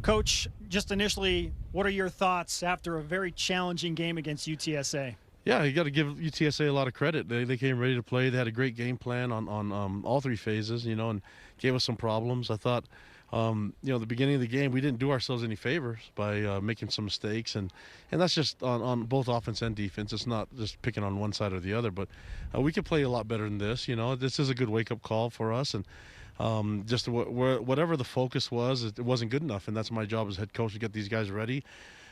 Coach, just initially, what are your thoughts after a very challenging game against UTSA? Yeah, you got to give UTSA a lot of credit. They came ready to play. They had a great game plan on all three phases, and gave us some problems. I thought, the beginning of the game, we didn't do ourselves any favors by making some mistakes, and that's just on both offense and defense. It's not just picking on one side or the other, but we could play a lot better than this. This is a good wake-up call for us, and just whatever the focus was, it wasn't good enough, and that's my job as head coach to get these guys ready.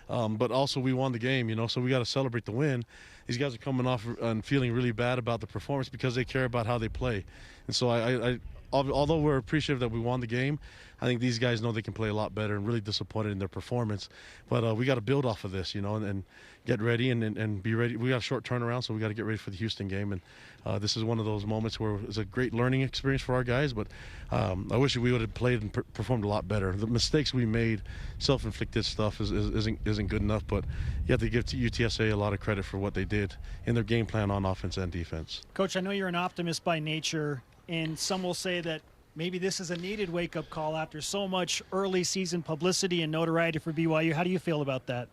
But also we won the game, so we got to celebrate the win. These guys are coming off and feeling really bad about the performance because they care about how they play. And so although we're appreciative that we won the game, I think these guys know they can play a lot better and really disappointed in their performance. But we got to build off of this, and get ready and be ready. We got a short turnaround, so we got to get ready for the Houston game. And this is one of those moments where it's a great learning experience for our guys. But I wish we would have played and performed a lot better. The mistakes we made, self-inflicted stuff, isn't good enough. But you have to give UTSA a lot of credit for what they did in their game plan on offense and defense. Coach, I know you're an optimist by nature, and some will say that maybe this is a needed wake-up call after so much early season publicity and notoriety for BYU. How do you feel about that?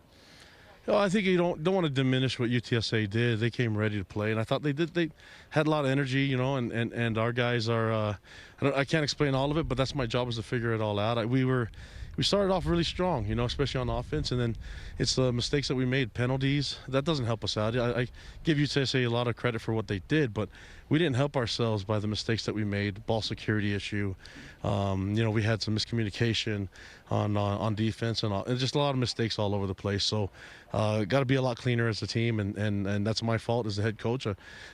I think you don't want to diminish what UTSA did. They came ready to play, and I thought they did. They had a lot of energy, and our guys are. I can't explain all of it, but that's my job, is to figure it all out. We started off really strong, especially on offense, and then it's the mistakes that we made, penalties. That doesn't help us out. I give UTSA a lot of credit for what they did, but we didn't help ourselves by the mistakes that we made. Ball security issue, we had some miscommunication on defense, and just a lot of mistakes all over the place. So, got to be a lot cleaner as a team, and that's my fault as the head coach.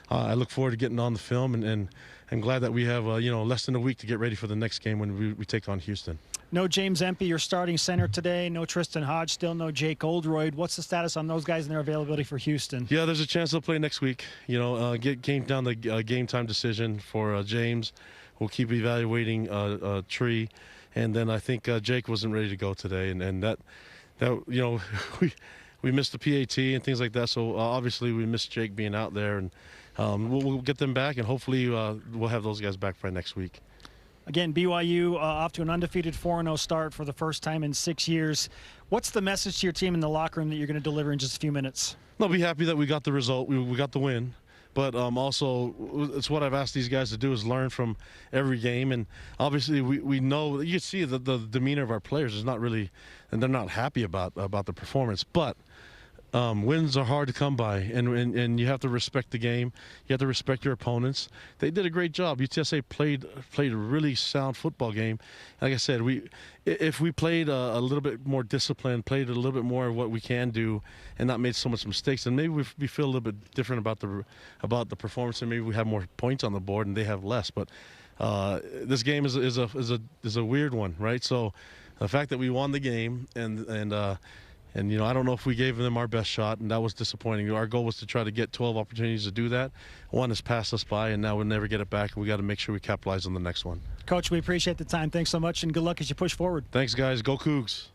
I look forward to getting on the film, and I'm glad that we have less than a week to get ready for the next game when we take on Houston. No James Empey, your starting center today. No Tristan Hodge, still no Jake Oldroyd. What's the status on those guys and their availability for Houston? Yeah, there's a chance they'll play next week. Came down the game time decision for James. We'll keep evaluating Tree, and then I think Jake wasn't ready to go today, and that we missed the PAT and things like that. So obviously we missed Jake being out there, and we'll get them back, and hopefully we'll have those guys back by next week. Again, BYU off to an undefeated 4-0 start for the first time in 6 years. What's the message to your team in the locker room that you're going to deliver in just a few minutes? I'll be happy that we got the result. We got the win. But also, it's what I've asked these guys to do, is learn from every game. And obviously, we know, you can see that the demeanor of our players is not really, and they're not happy about the performance. But wins are hard to come by, and you have to respect the game. You have to respect your opponents. They did a great job. UTSA played a really sound football game. Like I said, if we played a little bit more disciplined, played a little bit more of what we can do, and not made so much mistakes, then maybe we feel a little bit different about the performance, and maybe we have more points on the board and they have less. But this game is a weird one, right? So the fact that we won the game and I don't know if we gave them our best shot, and that was disappointing. Our goal was to try to get 12 opportunities to do that. One has passed us by, and now we'll never get it back, and we got to make sure we capitalize on the next one. Coach, we appreciate the time. Thanks so much, and good luck as you push forward. Thanks, guys. Go Cougs.